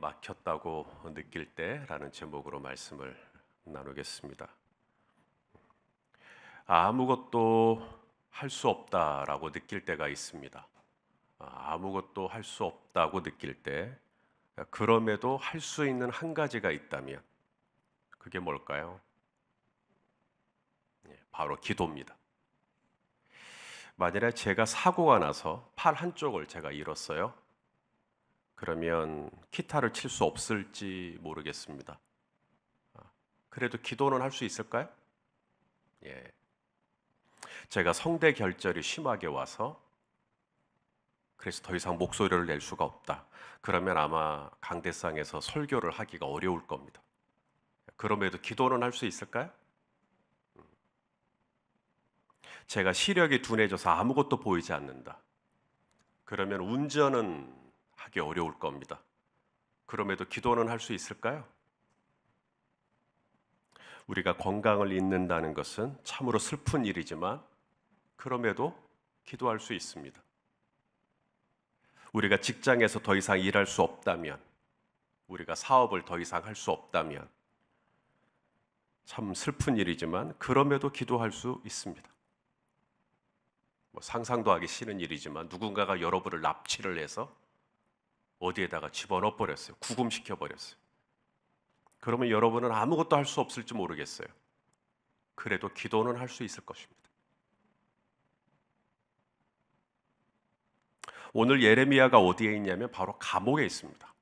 막혔다고 느낄 때라는 제목으로 말씀을 나누겠습니다. 아무것도 할 수 없다라고 느낄 때가 있습니다. 아무것도 할 수 없다고 느낄 때, 그럼에도 할 수 있는 한 가지가 있다면 그게 뭘까요? 바로 기도입니다. 만일에 제가 사고가 나서 팔 한쪽을 제가 잃었어요. 그러면 기타를 칠 수 없을지 모르겠습니다. 그래도 기도는 할 수 있을까요? 예. 제가 성대 결절이 심하게 와서 그래서 더 이상 목소리를 낼 수가 없다. 그러면 아마 강대상에서 설교를 하기가 어려울 겁니다. 그럼에도 기도는 할 수 있을까요? 제가 시력이 둔해져서 아무것도 보이지 않는다. 그러면 운전은 하기 어려울 겁니다. 그럼에도 기도는 할 수 있을까요? 우리가 건강을 잃는다는 것은 참으로 슬픈 일이지만 그럼에도 기도할 수 있습니다. 우리가 직장에서 더 이상 일할 수 없다면, 우리가 사업을 더 이상 할 수 없다면 참 슬픈 일이지만 그럼에도 기도할 수 있습니다. 상상도 하기 싫은 일이지만 누군가가 여러분을 납치를 해서 어디에다가 집어넣어 버렸어요. 구금시켜 버렸어요. 그러면 여러분은 아무것도 할 수 없을지 모르겠어요. 그래도 기도는 할 수 있을 것입니다. 오늘 예레미야가 어디에 있냐면 바로 감옥에 있습니다.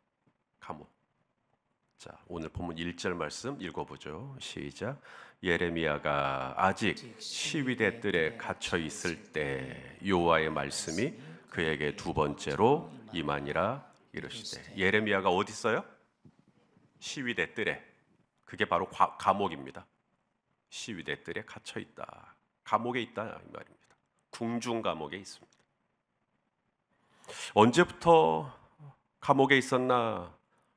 감옥. 자, 오늘 본문 1절 말씀 읽어보죠. 시작. 예레미야가 아직 시위대 뜰에 갇혀 있을 때 여호와의 말씀이 그에게 두 번째로 임하니라 이르시되. 예레미야가 어디 있어요? 시위대 뜰에. 그게 바로 감옥입니다. 시위대 뜰에 갇혀 있다. 감옥에 있다 이 말입니다. 궁중 감옥에 있습니다. 언제부터 감옥에 있었나?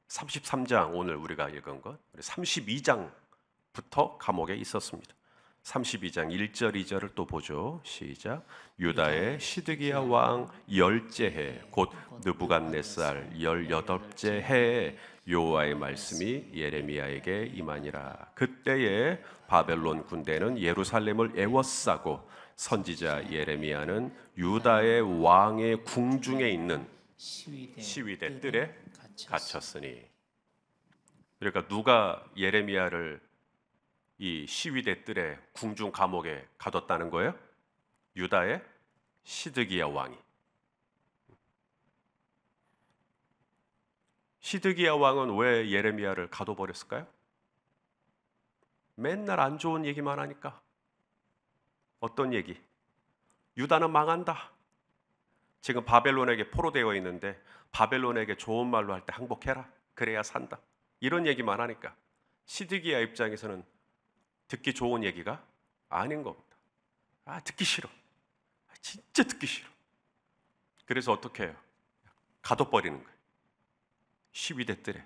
33장 오늘 우리가 읽은 것 32장부터 감옥에 있었습니다. 32장 1절 2절을 또 보죠. 시작. 유다의 시드기야 왕 열째 해 곧 느부갓네살 18째 해에 여호와의 말씀이 예레미야에게 임하니라. 그때에 바벨론 군대는 예루살렘을 에워싸고 선지자 예레미야는 유다의 왕의 궁중에 있는 시위대 뜰에 갇혔으니. 그러니까 누가 예레미야를 이 시위대 뜰에 궁중 감옥에 가뒀다는 거예요? 유다의 시드기야 왕이. 시드기야 왕은 왜 예레미야를 가둬버렸을까요? 맨날 안 좋은 얘기만 하니까. 어떤 얘기? 유다는 망한다. 지금 바벨론에게 포로되어 있는데 바벨론에게 좋은 말로 할 때 항복해라. 그래야 산다. 이런 얘기만 하니까 시드기야 입장에서는 듣기 좋은 얘기가 아닌 겁니다. 듣기 싫어. 진짜 듣기 싫어. 그래서 어떻게 해요? 가둬버리는 거예요. 시위대 뜰에.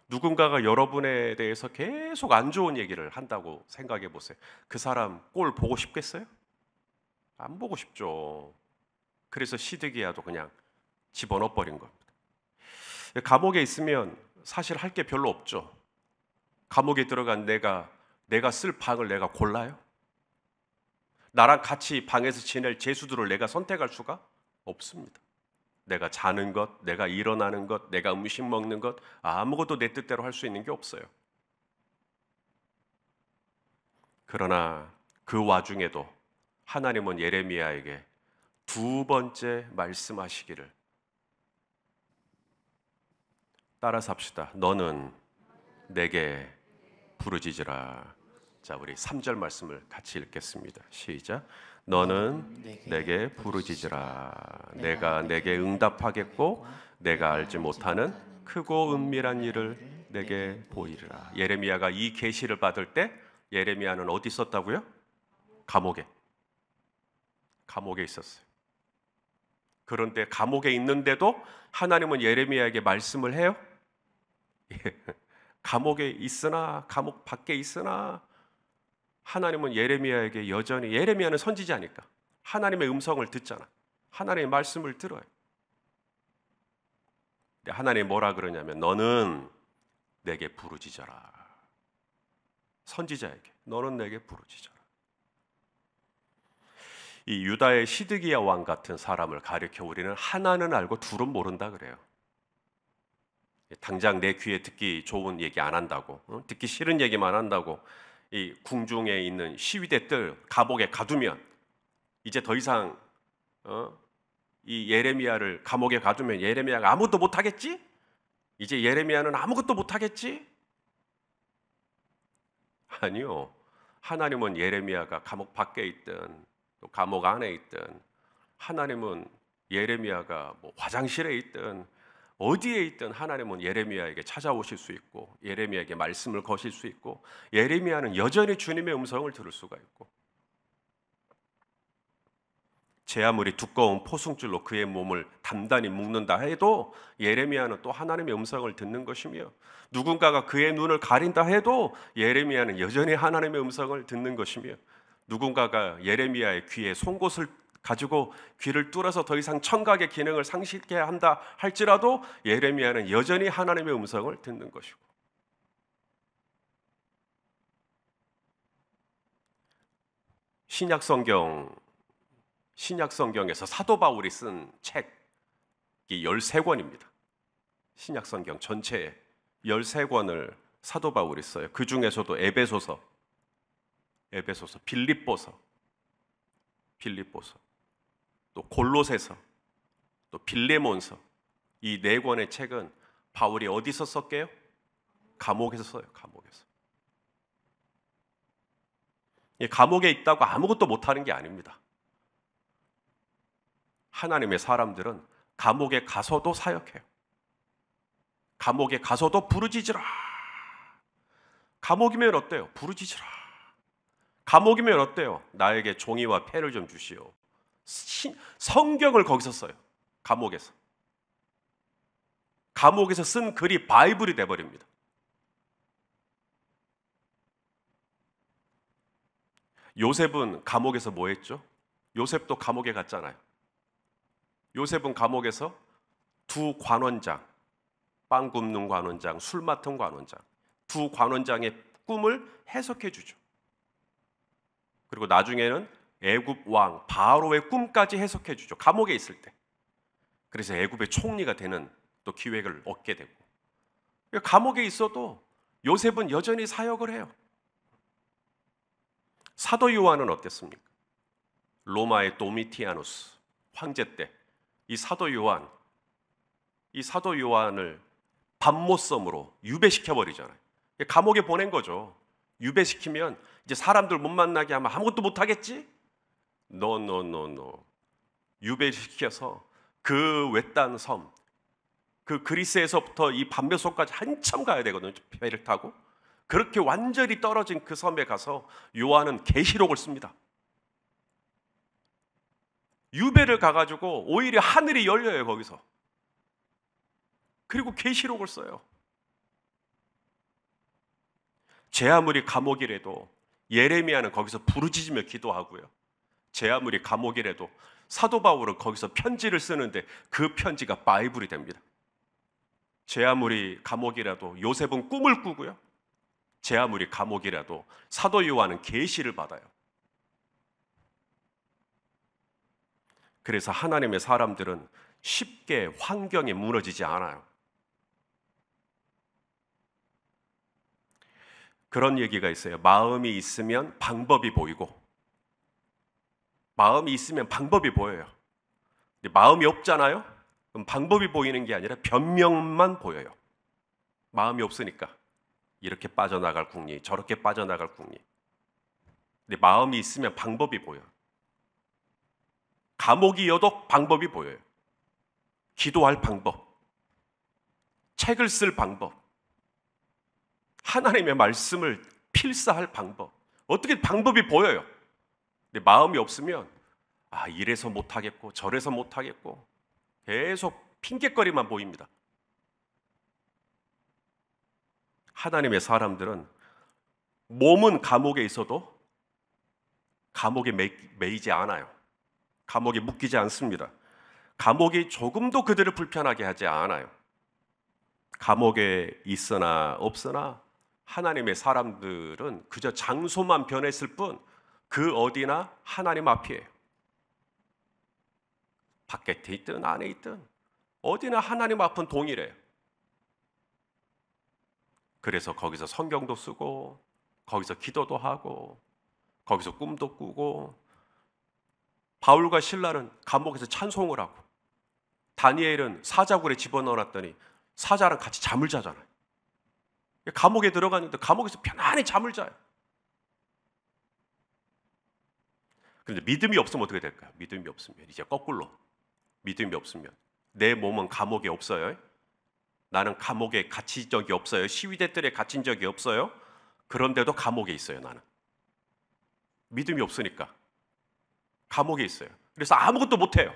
누군가가 여러분에 대해서 계속 안 좋은 얘기를 한다고 생각해 보세요. 그 사람 꼴 보고 싶겠어요? 안 보고 싶죠. 그래서 시드기야도 그냥 집어넣어 버린 겁니다. 감옥에 있으면 사실 할 게 별로 없죠. 감옥에 들어간 내가 쓸 방을 내가 골라요? 나랑 같이 방에서 지낼 죄수들을 내가 선택할 수가 없습니다. 내가 자는 것, 내가 일어나는 것, 내가 음식 먹는 것, 아무것도 내 뜻대로 할 수 있는 게 없어요. 그러나 그 와중에도 하나님은 예레미야에게 두 번째 말씀하시기를, 따라서 합시다. 너는 내게 부르짖으라. 자, 우리 3절 말씀을 같이 읽겠습니다. 시작. 너는 내게 부르짖으라. 내가 내게 응답하겠고 내가 알지 못하는 크고 은밀한 일을 내게 보이리라. 예레미야가 이 계시를 받을 때 예레미야는 어디 있었다고요? 감옥에 있었어요. 그런데 감옥에 있는데도 하나님은 예레미야에게 말씀을 해요? 감옥에 있으나, 감옥 밖에 있으나 하나님은 예레미야에게 여전히, 예레미야는 선지자니까 하나님의 음성을 듣잖아. 하나님의 말씀을 들어요. 하나님이 뭐라 그러냐면 너는 내게 부르짖어라. 선지자에게 너는 내게 부르짖어라. 이 유다의 시드기야 왕 같은 사람을 가리켜 우리는 하나는 알고 둘은 모른다 그래요. 당장 내 귀에 듣기 좋은 얘기 안 한다고, 듣기 싫은 얘기만 한다고 이 궁중에 있는 시위대들 감옥에 가두면 이제 더 이상 이 예레미야를 감옥에 가두면 예레미야가 아무것도 못하겠지? 이제 예레미야는 아무것도 못하겠지? 아니요. 하나님은 예레미야가 감옥 밖에 있든 또 감옥 안에 있든, 하나님은 예레미야가 뭐 화장실에 있든 어디에 있든 하나님은 예레미야에게 찾아오실 수 있고 예레미야에게 말씀을 거실 수 있고 예레미야는 여전히 주님의 음성을 들을 수가 있고, 제 아무리 두꺼운 포승줄로 그의 몸을 단단히 묶는다 해도 예레미야는 또 하나님의 음성을 듣는 것이며, 누군가가 그의 눈을 가린다 해도 예레미야는 여전히 하나님의 음성을 듣는 것이며, 누군가가 예레미야의 귀에 송곳을 가지고 귀를 뚫어서 더 이상 청각의 기능을 상실케 한다 할지라도 예레미야는 여전히 하나님의 음성을 듣는 것이고, 신약 성경에서 사도 바울이 쓴 책이 13권입니다. 신약 성경 전체에 13권을 사도 바울이 써요. 그 중에서도 에베소서, 빌립보서, 또 골로새서, 또 빌레몬서, 이 4권의 책은 바울이 어디서 썼게요? 감옥에서 써요. 감옥에서. 이 감옥에 있다고 아무것도 못하는 게 아닙니다. 하나님의 사람들은 감옥에 가서도 사역해요. 감옥에 가서도 부르짖으라. 감옥이면 어때요? 부르짖으라. 감옥이면 어때요? 나에게 종이와 펜을 좀 주시오. 성경을 거기서 써요. 감옥에서. 감옥에서 쓴 글이 바이블이 돼버립니다. 요셉은 감옥에서 뭐 했죠? 요셉도 감옥에 갔잖아요. 요셉은 감옥에서 두 관원장, 빵 굽는 관원장, 술 맡은 관원장, 두 관원장의 꿈을 해석해 주죠. 그리고 나중에는 애굽 왕 바로의 꿈까지 해석해 주죠. 감옥에 있을 때. 그래서 애굽의 총리가 되는 또 기회를 얻게 되고. 감옥에 있어도 요셉은 여전히 사역을 해요. 사도 요한은 어땠습니까? 로마의 도미티아누스 황제 때 이 사도 요한을 밤모섬으로 유배시켜 버리잖아요. 감옥에 보낸 거죠. 유배시키면 이제 사람들 못 만나게 하면 아무것도 못 하겠지? 노. 유배시켜서 그 외딴 섬, 그 그리스에서부터 이 밤메소까지 한참 가야 되거든요. 배를 타고. 그렇게 완전히 떨어진 그 섬에 가서 요한은 계시록을 씁니다. 유배를 가가지고 오히려 하늘이 열려요, 거기서. 그리고 계시록을 써요. 제 아무리 감옥이라도 예레미야는 거기서 부르짖으며 기도하고요. 제 아무리 감옥이라도 사도 바울은 거기서 편지를 쓰는데 그 편지가 바이블이 됩니다. 제 아무리 감옥이라도 요셉은 꿈을 꾸고요. 제 아무리 감옥이라도 사도 요한은 계시를 받아요. 그래서 하나님의 사람들은 쉽게 환경에 무너지지 않아요. 그런 얘기가 있어요. 마음이 있으면 방법이 보이고, 마음이 있으면 방법이 보여요. 근데 마음이 없잖아요? 그럼 방법이 보이는 게 아니라 변명만 보여요. 마음이 없으니까 이렇게 빠져나갈 궁리, 저렇게 빠져나갈 궁리. 근데 마음이 있으면 방법이 보여요. 감옥이어도 방법이 보여요. 기도할 방법, 책을 쓸 방법, 하나님의 말씀을 필사할 방법, 어떻게 방법이 보여요. 근데 마음이 없으면 이래서 못하겠고 저래서 못하겠고 계속 핑계거리만 보입니다. 하나님의 사람들은 몸은 감옥에 있어도 감옥에 매이지 않아요. 감옥에 묶이지 않습니다. 감옥이 조금도 그들을 불편하게 하지 않아요. 감옥에 있으나 없으나 하나님의 사람들은 그저 장소만 변했을 뿐 그 어디나 하나님 앞이에요. 밖에 있든 안에 있든 어디나 하나님 앞은 동일해요. 그래서 거기서 성경도 쓰고 거기서 기도도 하고 거기서 꿈도 꾸고, 바울과 신라는 감옥에서 찬송을 하고, 다니엘은 사자굴에 집어넣어놨더니 사자랑 같이 잠을 자잖아요. 감옥에 들어갔는데 감옥에서 편안히 잠을 자요. 그런데 믿음이 없으면 어떻게 될까요? 믿음이 없으면 이제 거꾸로, 믿음이 없으면 내 몸은 감옥에 없어요. 나는 감옥에 갇힌 적이 없어요. 시위대들에 갇힌 적이 없어요. 그런데도 감옥에 있어요. 나는 믿음이 없으니까 감옥에 있어요. 그래서 아무것도 못해요.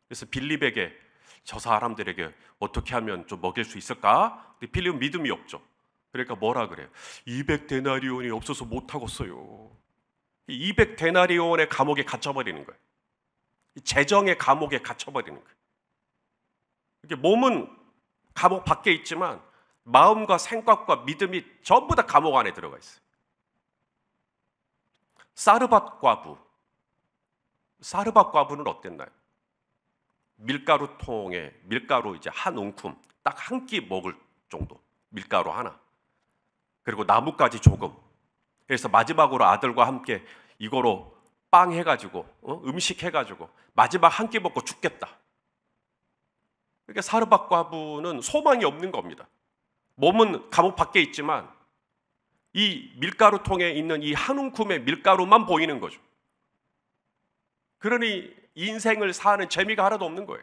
그래서 빌립에게 저 사람들에게 어떻게 하면 좀 먹일 수 있을까? 근데 빌립은 믿음이 없죠. 그러니까 뭐라 그래요? 200데나리온이 없어서 못하겠어요. 200데나리온의 감옥에 갇혀버리는 거예요. 재정의 감옥에 갇혀버리는 거예요. 이게 몸은 감옥 밖에 있지만 마음과 생각과 믿음이 전부 다 감옥 안에 들어가 있어요. 사르밧 과부는 어땠나요? 밀가루통에 밀가루 이제 한 움큼 딱 한 끼 먹을 정도, 밀가루 하나, 그리고 나뭇가지 조금. 그래서 마지막으로 아들과 함께 이거로 빵 해가지고 음식 해가지고 마지막 한 끼 먹고 죽겠다. 그러니까 사르밧 과부는 소망이 없는 겁니다. 몸은 감옥 밖에 있지만 이 밀가루통에 있는 이 한 움큼의 밀가루만 보이는 거죠. 그러니 인생을 사는 재미가 하나도 없는 거예요.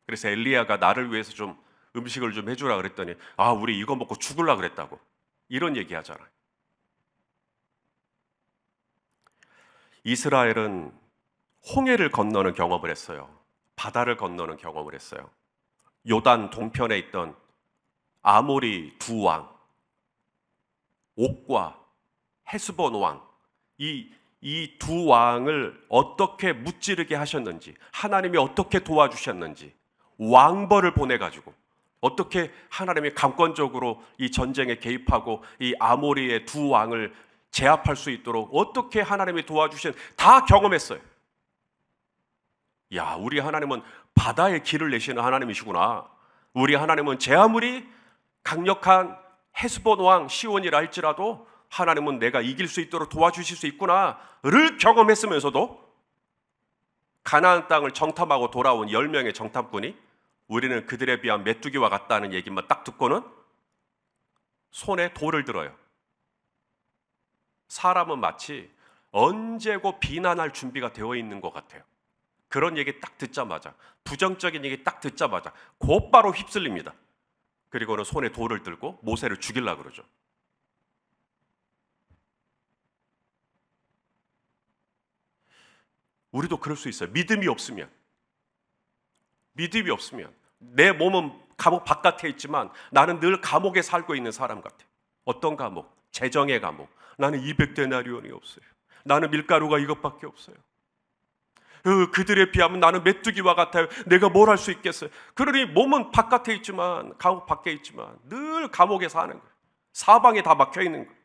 그래서 엘리야가 나를 위해서 좀 음식을 좀 해주라 그랬더니 우리 이거 먹고 죽으려 그랬다고, 이런 얘기 하잖아요. 이스라엘은 홍해를 건너는 경험을 했어요. 바다를 건너는 경험을 했어요. 요단 동편에 있던 아모리 두 왕, 옥과 헤스본 왕, 이 두 왕을 어떻게 무찌르게 하셨는지, 하나님이 어떻게 도와주셨는지, 왕벌을 보내가지고 어떻게 하나님이 강권적으로 이 전쟁에 개입하고 이 아모리의 두 왕을 제압할 수 있도록 어떻게 하나님이 도와주신, 다 경험했어요. 야, 우리 하나님은 바다에 길을 내시는 하나님이시구나. 우리 하나님은 제 아무리 강력한 헤스본 왕 시온이라 할지라도 하나님은 내가 이길 수 있도록 도와주실 수 있구나를 경험했으면서도 가나안 땅을 정탐하고 돌아온 10명의 정탐꾼이 우리는 그들에 비한 메뚜기와 같다는 얘기만 딱 듣고는 손에 돌을 들어요. 사람은 마치 언제고 비난할 준비가 되어 있는 것 같아요. 그런 얘기 딱 듣자마자, 부정적인 얘기 딱 듣자마자 곧바로 휩쓸립니다. 그리고는 손에 돌을 들고 모세를 죽이려고 그러죠. 우리도 그럴 수 있어요. 믿음이 없으면 내 몸은 감옥 바깥에 있지만 나는 늘 감옥에 살고 있는 사람 같아요. 어떤 감옥? 재정의 감옥. 나는 200데나리온이 없어요. 나는 밀가루가 이것밖에 없어요. 그들에 비하면 나는 메뚜기와 같아요. 내가 뭘 할 수 있겠어요? 그러니 몸은 바깥에 있지만, 감옥 밖에 있지만 늘 감옥에 사는 거예요. 사방에 다 막혀 있는 거예요.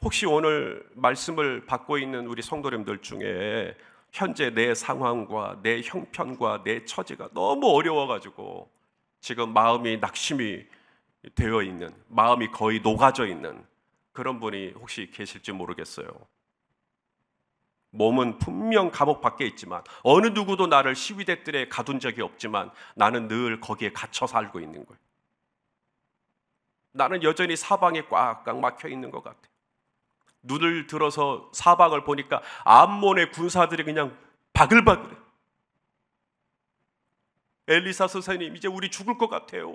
혹시 오늘 말씀을 받고 있는 우리 성도님들 중에 현재 내 상황과 내 형편과 내 처지가 너무 어려워가지고 지금 마음이 낙심이 되어 있는, 마음이 거의 녹아져 있는 그런 분이 혹시 계실지 모르겠어요. 몸은 분명 감옥 밖에 있지만, 어느 누구도 나를 시위대들에 가둔 적이 없지만 나는 늘 거기에 갇혀 살고 있는 거예요. 나는 여전히 사방에 꽉꽉 막혀 있는 것 같아요. 눈을 들어서 사방을 보니까 암몬의 군사들이 그냥 바글바글해. 엘리사 선생님, 이제 우리 죽을 것 같아요.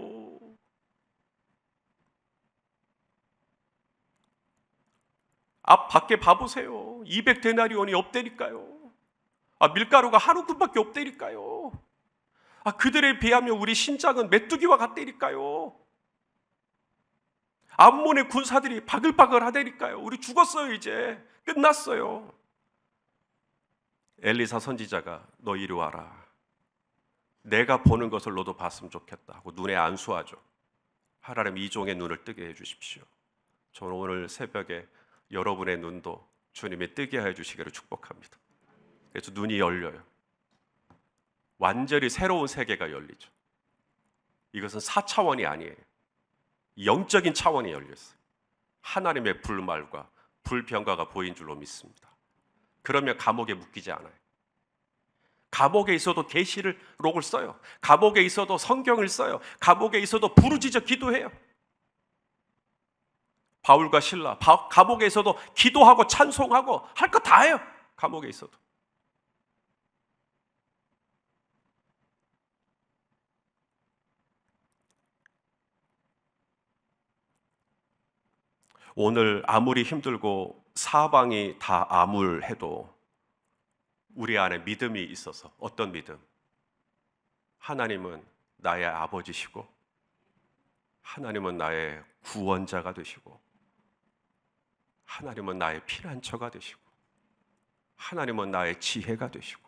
앞 밖에 봐보세요. 200데나리온이 없다니까요. 밀가루가 한 움큼밖에 없다니까요. 그들에 비하면 우리 신장은 메뚜기와 같다니까요. 암몬의 군사들이 바글바글 하다니까요. 우리 죽었어요. 이제 끝났어요. 엘리사 선지자가 너 이리 와라. 내가 보는 것을 너도 봤으면 좋겠다 하고 눈에 안수하죠. 하나님 이 종의 눈을 뜨게 해주십시오. 저는 오늘 새벽에 여러분의 눈도 주님이 뜨게 해주시기를 축복합니다. 그래서 눈이 열려요. 완전히 새로운 세계가 열리죠. 이것은 4차원이 아니에요. 영적인 차원이 열렸어요. 하나님의 불말과 불병가가 보인 줄로 믿습니다. 그러면 감옥에 묶이지 않아요. 감옥에 있어도 계시록을 써요. 감옥에 있어도 성경을 써요. 감옥에 있어도 부르짖어 기도해요. 바울과 실라 감옥에 있어도 기도하고 찬송하고 할 거 다 해요. 감옥에 있어도. 오늘 아무리 힘들고 사방이 다 암울해도 우리 안에 믿음이 있어서, 어떤 믿음? 하나님은 나의 아버지시고 하나님은 나의 구원자가 되시고 하나님은 나의 피난처가 되시고 하나님은 나의 지혜가 되시고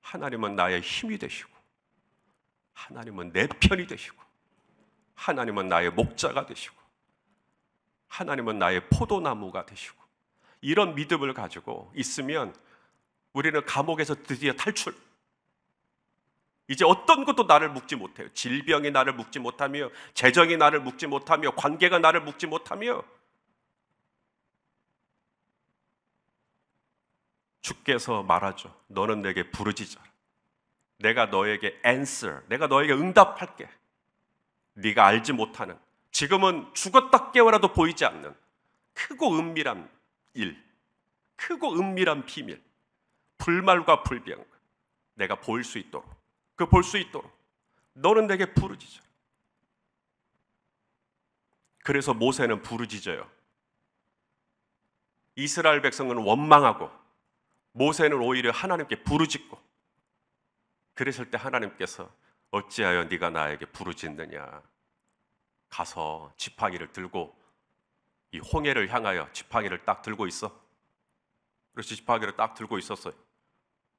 하나님은 나의 힘이 되시고 하나님은 내 편이 되시고 하나님은 나의 목자가 되시고 하나님은 나의 포도나무가 되시고, 이런 믿음을 가지고 있으면 우리는 감옥에서 드디어 탈출. 이제 어떤 것도 나를 묶지 못해요. 질병이 나를 묶지 못하며, 재정이 나를 묶지 못하며, 관계가 나를 묶지 못하며, 주께서 말하죠. 너는 내게 부르짖어라. 내가 너에게 answer, 내가 너에게 응답할게. 네가 알지 못하는, 지금은 죽었다 깨어나도 보이지 않는 크고 은밀한 일, 크고 은밀한 비밀, 불말과 불병, 내가 볼 수 있도록, 그 볼 수 있도록 너는 내게 부르짖어라. 그래서 모세는 부르짖어요. 이스라엘 백성은 원망하고 모세는 오히려 하나님께 부르짖고, 그랬을 때 하나님께서 어찌하여 네가 나에게 부르짖느냐, 가서 지팡이를 들고 이 홍해를 향하여 지팡이를 딱 들고 있어. 그래서 지팡이를 딱 들고 있었어요.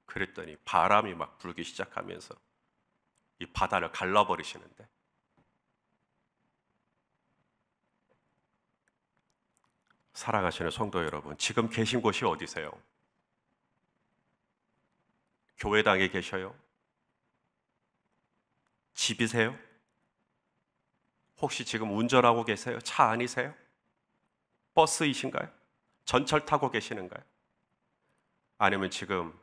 그랬더니 바람이 막 불기 시작하면서 이 바다를 갈라버리시는데, 사랑하시는 성도 여러분, 지금 계신 곳이 어디세요? 교회당에 계셔요? 집이세요? 혹시 지금 운전하고 계세요? 차 안이세요? 버스이신가요? 전철 타고 계시는가요? 아니면 지금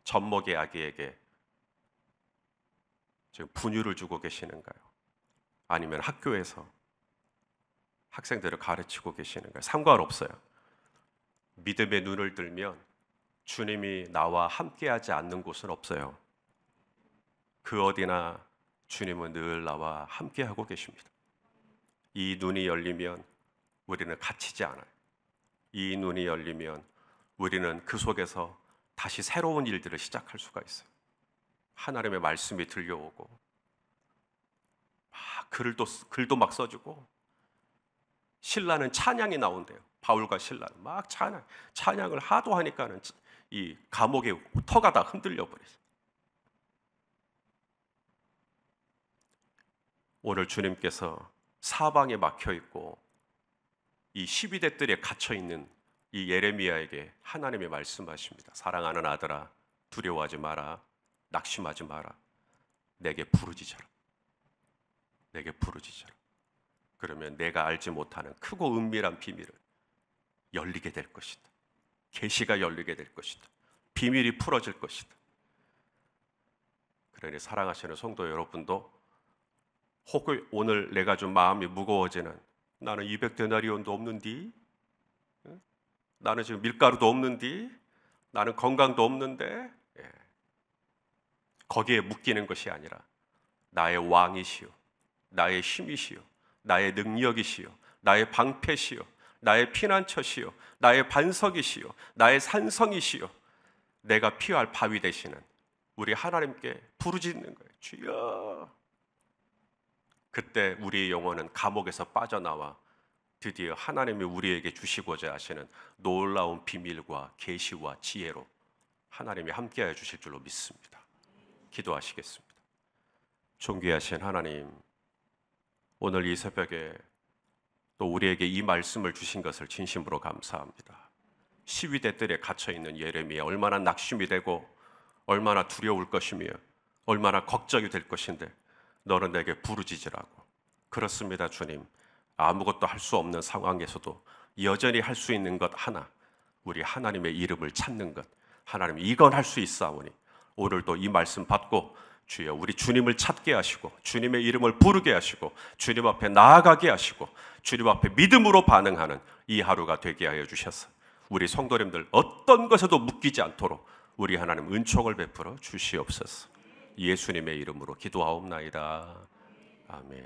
젖먹이 아기에게 지금 분유를 주고 계시는가요? 아니면 학교에서 학생들을 가르치고 계시는가요? 상관없어요. 믿음의 눈을 들면 주님이 나와 함께하지 않는 곳은 없어요. 그 어디나 주님은 늘 나와 함께하고 계십니다. 이 눈이 열리면 우리는 갇히지 않아요. 이 눈이 열리면 우리는 그 속에서 다시 새로운 일들을 시작할 수가 있어요. 하나님의 말씀이 들려오고 막 글도 막 써주고, 신라는 찬양이 나온대요. 바울과 신라는 막 찬양을 하도 하니까는 이 감옥의 터가 다 흔들려 버렸어요. 오늘 주님께서 사방에 막혀 있고 이 12대 뜰에 갇혀 있는 이 예레미야에게 하나님의 말씀하십니다. 사랑하는 아들아, 두려워하지 마라. 낙심하지 마라. 내게 부르짖어라. 내게 부르짖어라. 그러면 내가 알지 못하는 크고 은밀한 비밀을 열리게 될 것이다. 계시가 열리게 될 것이다. 비밀이 풀어질 것이다. 그러니 사랑하시는 성도 여러분도, 혹은 오늘 내가 좀 마음이 무거워지는, 나는 200데나리온도 없는디, 나는 지금 밀가루도 없는디, 나는 건강도 없는데, 거기에 묶이는 것이 아니라 나의 왕이시요, 나의 힘이시요, 나의 능력이시요, 나의 방패시요, 나의 피난처시요, 나의 반석이시요, 나의 산성이시요, 내가 피할 바위 되시는 우리 하나님께 부르짖는 거예요. 주여. 그때 우리의 영혼은 감옥에서 빠져나와 드디어 하나님이 우리에게 주시고자 하시는 놀라운 비밀과 계시와 지혜로 하나님이 함께하여 주실 줄로 믿습니다. 기도하시겠습니다. 존귀하신 하나님, 오늘 이 새벽에 또 우리에게 이 말씀을 주신 것을 진심으로 감사합니다. 시위대 뜰에 갇혀있는 예레미야, 얼마나 낙심이 되고 얼마나 두려울 것이며 얼마나 걱정이 될 것인데 너는 내게 부르짖으라고. 그렇습니다, 주님. 아무것도 할 수 없는 상황에서도 여전히 할 수 있는 것 하나, 우리 하나님의 이름을 찾는 것. 하나님, 이건 할 수 있사오니 오늘도 이 말씀 받고 주여 우리 주님을 찾게 하시고 주님의 이름을 부르게 하시고 주님 앞에 나아가게 하시고 주님 앞에 믿음으로 반응하는 이 하루가 되게 하여 주셔서 우리 성도님들 어떤 것에도 묶이지 않도록 우리 하나님 은총을 베풀어 주시옵소서. 예수님의 이름으로 기도하옵나이다. 아멘.